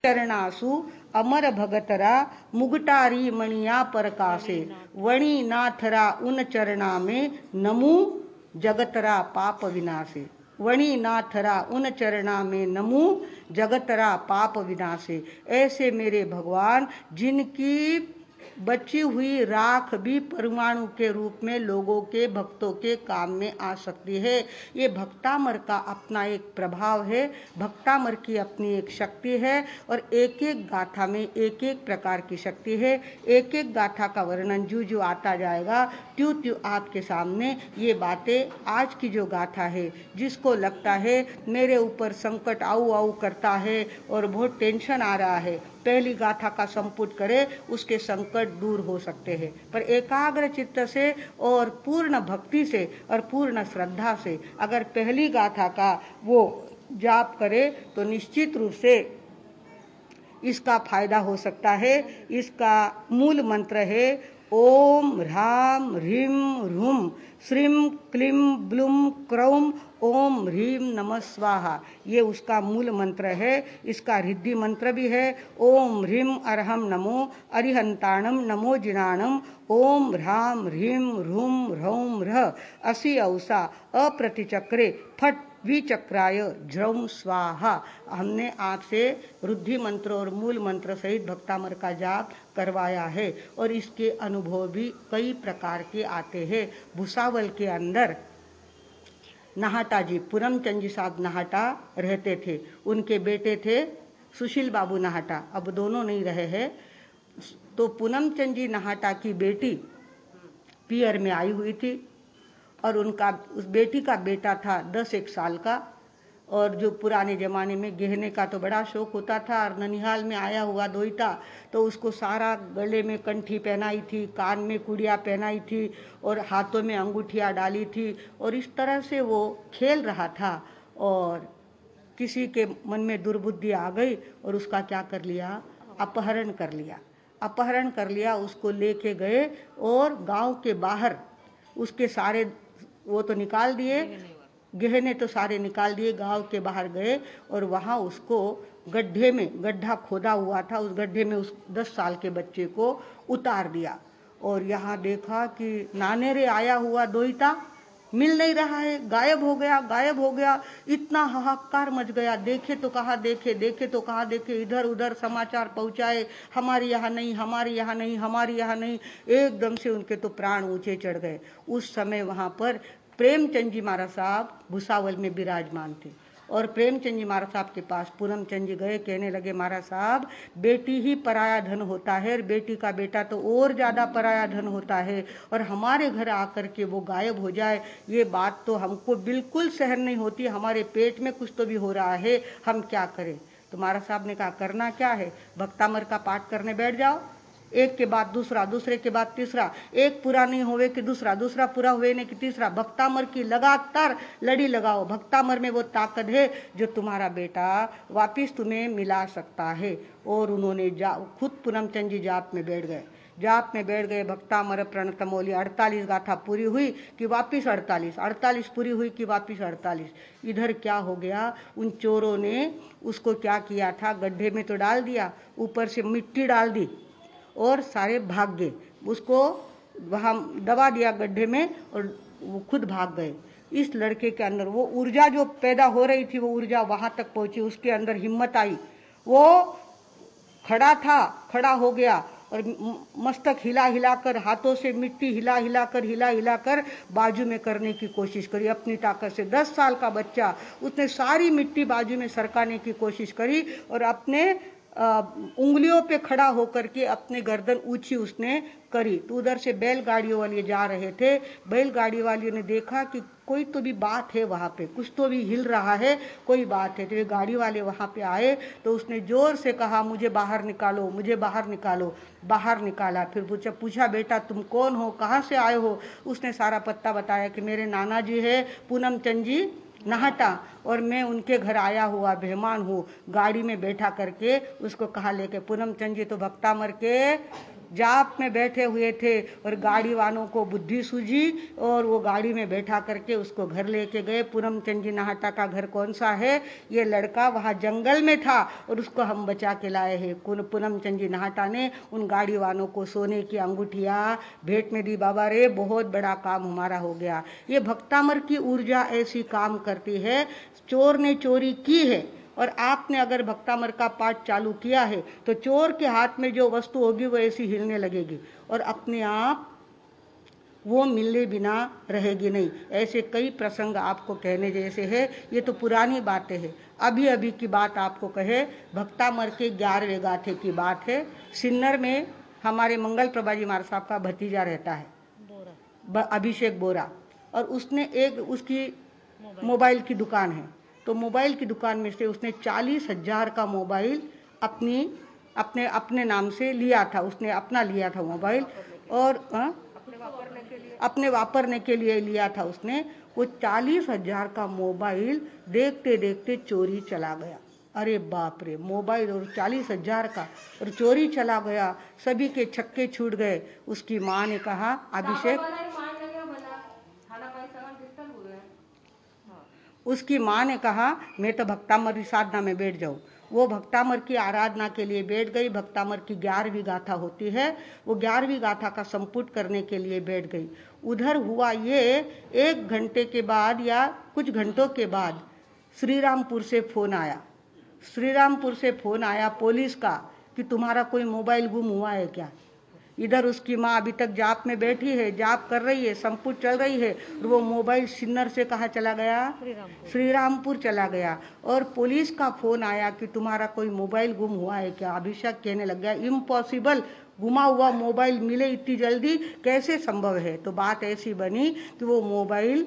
चरणासु अमर भगतरा मुगटारी मणिया परकासे वणी नाथरा उन चरणा में नमु जगतरा पाप विनाशे। वणी नाथरा उन चरणा में नमु जगतरा पाप विनाशे। ऐसे मेरे भगवान जिनकी बची हुई राख भी परमाणु के रूप में लोगों के भक्तों के काम में आ सकती है। ये भक्तामर का अपना एक प्रभाव है, भक्तामर की अपनी एक शक्ति है और एक एक गाथा में एक एक प्रकार की शक्ति है। एक एक गाथा का वर्णन जो आता जाएगा त्यों आपके सामने ये बातें। आज की जो गाथा है, जिसको लगता है मेरे ऊपर संकट आऊ आऊ करता है और बहुत टेंशन आ रहा है, पहली गाथा का संपुट करे, उसके संकट दूर हो सकते हैं। पर एकाग्र चित्त से और पूर्ण भक्ति से और पूर्ण श्रद्धा से अगर पहली गाथा का वो जाप करे तो निश्चित रूप से इसका फायदा हो सकता है। इसका मूल मंत्र है ओम ह्राम ह्रीम ह्रूम श्रीम क्लीम ब्लूम क्रौम ओम ह्रीम नमः स्वाहा। ये उसका मूल मंत्र है। इसका रिद्धि मंत्र भी है ओम ह्रीम अरहम नमो अरिहंताणम नमो जिनाणम ओम ह्राम ह्रीम ह्रूम ह्रौम ह्र असि औसा अप्रतिचक्रे फट विचक्राय ज्रौम स्वाहा। हमने आपसे रुद्धि मंत्र और मूल मंत्र सहित भक्तामर का जाप करवाया है और इसके अनुभव भी कई प्रकार के आते हैं। भुसावल के अंदर नाहटा जी, पूनमचंद जी साहब नाहटा रहते थे। उनके बेटे थे सुशील बाबू नाहटा, अब दोनों नहीं रहे हैं। तो पूनमचंद जी नाहटा की बेटी पियर में आई हुई थी और उनका उस बेटी का बेटा था 10-1 साल का। और जो पुराने ज़माने में गहने का तो बड़ा शौक होता था और ननिहाल में आया हुआ दोईता तो उसको सारा गले में कंठी पहनाई थी, कान में कुड़िया पहनाई थी और हाथों में अंगूठियाँ डाली थी और इस तरह से वो खेल रहा था। और किसी के मन में दुर्बुद्धि आ गई और उसका क्या कर लिया, अपहरण कर लिया। अपहरण कर लिया, उसको लेके गए और गांव के बाहर उसके सारे वो तो निकाल दिए, गहने तो सारे निकाल दिए, गांव के बाहर गए और वहाँ उसको गड्ढे में, गड्ढा खोदा हुआ था, उस गड्ढे में उस 10 साल के बच्चे को उतार दिया। और यहाँ देखा कि नानेरे आया हुआ दोईता मिल नहीं रहा है, गायब हो गया, गायब हो गया। इतना हाहाकार मच गया, देखे तो कहाँ देखे, देखे तो कहाँ देखे, इधर उधर समाचार पहुंचाए, हमारे यहाँ नहीं, हमारे यहाँ नहीं, हमारे यहाँ नहीं। एकदम से उनके तो प्राण ऊंचे चढ़ गए। उस समय वहाँ पर प्रेमचंद जी महाराज साहब भुसावल में विराजमान थे और प्रेमचंद जी महाराज साहब के पास पूनमचंद जी गए, कहने लगे महाराज साहब बेटी ही पराया धन होता है और बेटी का बेटा तो और ज़्यादा पराया धन होता है और हमारे घर आकर के वो गायब हो जाए, ये बात तो हमको बिल्कुल सहन नहीं होती, हमारे पेट में कुछ तो भी हो रहा है, हम क्या करें। तो महाराज साहब ने कहा करना क्या है, भक्तामर का पाठ करने बैठ जाओ, एक के बाद दूसरा, दूसरे के बाद तीसरा, एक पूरा नहीं होवे कि दूसरा, दूसरा पूरा हुए नहीं कि तीसरा, भक्तामर की लगातार लड़ी लगाओ। भक्तामर में वो ताकत है जो तुम्हारा बेटा वापिस तुम्हें मिला सकता है। और उन्होंने खुद पूनमचंद जी जाप में बैठ गए, जाप में बैठ गए। भक्तामर प्रणतमोली 48 गाथा पूरी हुई कि वापिस 48 पूरी हुई कि वापिस 48। इधर क्या हो गया, उन चोरों ने उसको क्या किया था, गड्ढे में तो डाल दिया, ऊपर से मिट्टी डाल दी और सारे भाग गए। उसको वहाँ दबा दिया गड्ढे में और वो खुद भाग गए। इस लड़के के अंदर वो ऊर्जा जो पैदा हो रही थी, वो ऊर्जा वहाँ तक पहुँची, उसके अंदर हिम्मत आई, वो खड़ा था, खड़ा हो गया और मस्तक हिला हिलाकर, हाथों से मिट्टी हिला हिलाकर बाजू में करने की कोशिश करी अपनी ताकत से। 10 साल का बच्चा, उसने सारी मिट्टी बाजू में सरकाने की कोशिश करी और अपने उंगलियों पे खड़ा होकर के अपने गर्दन ऊंची उसने करी। तो उधर से बैलगाड़ियों वाले जा रहे थे, बैलगाड़ी वालियों ने देखा कि कोई तो भी बात है वहाँ पे, कुछ तो भी हिल रहा है, कोई बात है। तो ये गाड़ी वाले वहाँ पे आए तो उसने जोर से कहा मुझे बाहर निकालो, मुझे बाहर निकालो। बाहर निकाला, फिर पूछा बेटा तुम कौन हो, कहाँ से आए हो। उसने सारा पत्ता बताया कि मेरे नाना जी है पूनमचंद जी नाहटा और मैं उनके घर आया हुआ मेहमान हूँ। गाड़ी में बैठा करके उसको कहा लेके, पूनमचंद जी तो भक्तामर के जाप में बैठे हुए थे और गाड़ी वालों को बुद्धि सूझी और वो गाड़ी में बैठा करके उसको घर लेके गए। पूनमचंद जी नाहटा का घर कौन सा है? ये लड़का वहाँ जंगल में था और उसको हम बचा के लाए हैं। पूनमचंद जी नाहटा ने उन गाड़ी वालों को सोने की अंगूठियाँ भेंट में दी। बाबा रे, बहुत बड़ा काम हमारा हो गया। ये भक्तामर की ऊर्जा ऐसी काम करती है। चोर ने चोरी की है और आपने अगर भक्तामर का पाठ चालू किया है तो चोर के हाथ में जो वस्तु होगी वो ऐसी हिलने लगेगी और अपने आप वो मिलने बिना रहेगी नहीं। ऐसे कई प्रसंग आपको कहने जैसे है। ये तो पुरानी बातें हैं। अभी अभी की बात आपको कहे, भक्तामर के 11वें गाथे की बात है। सिन्नर में हमारे मंगल प्रभा जी महाराज साहब का भतीजा रहता है, अभिषेक बोरा, और उसने एक उसकी मोबाइल की दुकान है। तो मोबाइल की दुकान में से उसने 40,000 का मोबाइल अपने नाम से लिया था। उसने अपना लिया था मोबाइल और अपने वापरने के लिए लिया था उसने। वो 40,000 का मोबाइल देखते देखते चोरी चला गया। अरे बाप रे, मोबाइल और 40,000 का और चोरी चला गया। सभी के छक्के छूट गए। उसकी माँ ने कहा, अभिषेक, उसकी माँ ने कहा मैं तो भक्तामर की साधना में बैठ जाऊँ। वो भक्तामर की आराधना के लिए बैठ गई। भक्तामर की 11वीं गाथा होती है, वो 11वीं गाथा का संपुट करने के लिए बैठ गई। उधर हुआ ये, 1 घंटे के बाद या कुछ घंटों के बाद श्रीरामपुर से फ़ोन आया। श्रीरामपुर से फ़ोन आया पुलिस का कि तुम्हारा कोई मोबाइल गुम हुआ है क्या। इधर उसकी माँ अभी तक जाप में बैठी है, जाप कर रही है, संपुट चल रही है, और वो मोबाइल सिन्नर से कहाँ चला गया? श्रीरामपुर चला गया। और पुलिस का फोन आया कि तुम्हारा कोई मोबाइल गुम हुआ है क्या। अभिषेक कहने लग गया, इम्पॉसिबल, गुमा हुआ मोबाइल मिले इतनी जल्दी कैसे संभव है। तो बात ऐसी बनी कि वो मोबाइल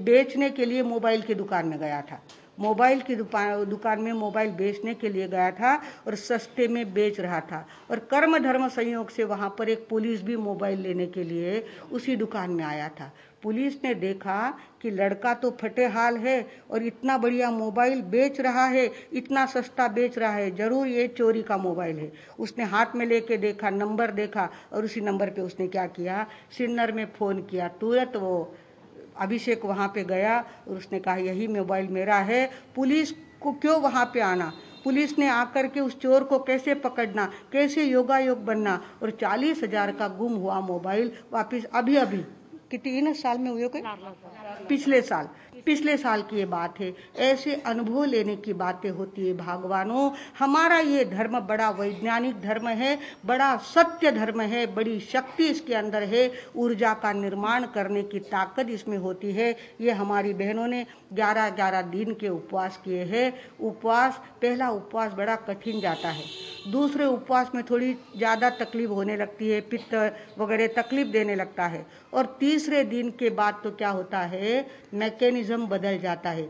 बेचने के लिए मोबाइल की दुकान में गया था। मोबाइल की दुकान में मोबाइल बेचने के लिए गया था और सस्ते में बेच रहा था। और कर्म धर्म संयोग से वहाँ पर एक पुलिस भी मोबाइल लेने के लिए उसी दुकान में आया था। पुलिस ने देखा कि लड़का तो फटे हाल है और इतना बढ़िया मोबाइल बेच रहा है, इतना सस्ता बेच रहा है, जरूर ये चोरी का मोबाइल है। उसने हाथ में लेके देखा, नंबर देखा और उसी नंबर पे उसने क्या किया, सिन्नर में फ़ोन किया। तुरंत वो अभिषेक वहाँ पे गया और उसने कहा यही मोबाइल मेरा है। पुलिस को क्यों वहाँ पे आना, पुलिस ने आकर के उस चोर को कैसे पकड़ना, कैसे योगायोग बनना, और 40,000 का गुम हुआ मोबाइल वापस अभी अभी कितने साल में हुए, पिछले साल की ये बात है। ऐसे अनुभव लेने की बातें होती है। भगवानों, हमारा ये धर्म बड़ा वैज्ञानिक धर्म है, बड़ा सत्य धर्म है, बड़ी शक्ति इसके अंदर है, ऊर्जा का निर्माण करने की ताकत इसमें होती है। ये हमारी बहनों ने 11-11 दिन के उपवास किए हैं। उपवास, पहला उपवास बड़ा कठिन जाता है, दूसरे उपवास में थोड़ी ज़्यादा तकलीफ होने लगती है, पित्त वगैरह तकलीफ देने लगता है, और तीसरे दिन के बाद तो क्या होता है, मैकेनिज्म बदल जाता है।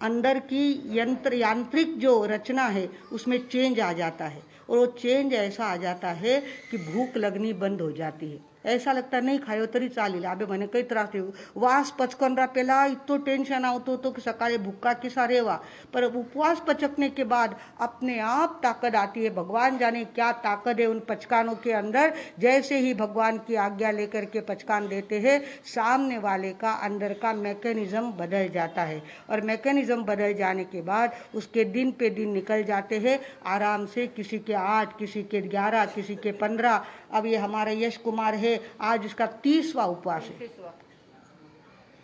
अंदर की यांत्रिक जो रचना है उसमें चेंज आ जाता है, और वो चेंज ऐसा आ जाता है कि भूख लगनी बंद हो जाती है। ऐसा लगता नहीं खायो तरी चालेल, अबे મને કઈ ત્રાસ થયો, વાસ પચકનરા પહેલા इतो टेंशन આવતો હતો कि सकाळे भूखा किसा रेवा। पर उपवास पचकने के बाद अपने आप ताकत आती है। भगवान जाने क्या ताकत है उन पचकानों के अंदर। जैसे ही भगवान की आज्ञा लेकर के पचकान देते हैं, सामने वाले का अंदर का मैकेनिज्म बदल जाता है, और मैकेनिज्म बदल जाने के बाद उसके दिन पे दिन निकल जाते हैं आराम से। किसी के 8, किसी के 11, किसी के 15। अब ये हमारा यश कुमार है, आज इसका 30वां उपवास है,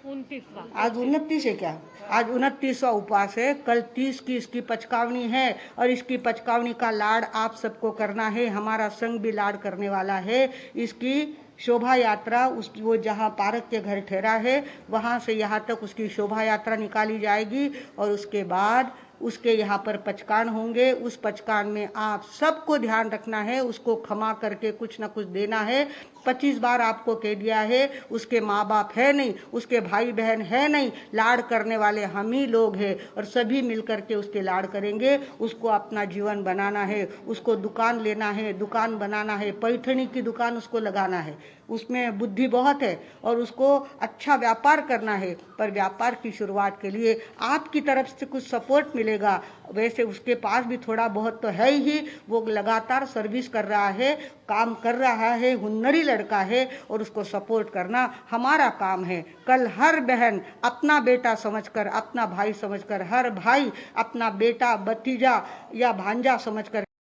29वां, आज 29 है क्या, आज 29वां उपवास है। कल 30 की इसकी पचकावनी है, और इसकी पचकावनी का लाड़ आप सबको करना है। हमारा संघ भी लाड़ करने वाला है। इसकी शोभा यात्रा, वो जहाँ पारक के घर ठहरा है वहाँ से यहाँ तक उसकी शोभा यात्रा निकाली जाएगी, और उसके बाद उसके यहाँ पर पचकान होंगे। उस पचकान में आप सबको ध्यान रखना है, उसको क्षमा करके कुछ ना कुछ देना है। 25 बार आपको कह दिया है, उसके माँ बाप है नहीं, उसके भाई बहन है नहीं, लाड़ करने वाले हम ही लोग हैं, और सभी मिलकर के उसके लाड़ करेंगे। उसको अपना जीवन बनाना है, उसको दुकान लेना है, दुकान बनाना है, पैठनी की दुकान उसको लगाना है। उसमें बुद्धि बहुत है और उसको अच्छा व्यापार करना है, पर व्यापार की शुरुआत के लिए आपकी तरफ से कुछ सपोर्ट मिलेगा। वैसे उसके पास भी थोड़ा बहुत तो है ही, वो लगातार सर्विस कर रहा है, काम कर रहा है, हुन्नरी लड़का है और उसको सपोर्ट करना हमारा काम है। कल हर बहन अपना बेटा समझकर, अपना भाई समझकर, हर भाई अपना बेटा भतीजा या भांजा समझकर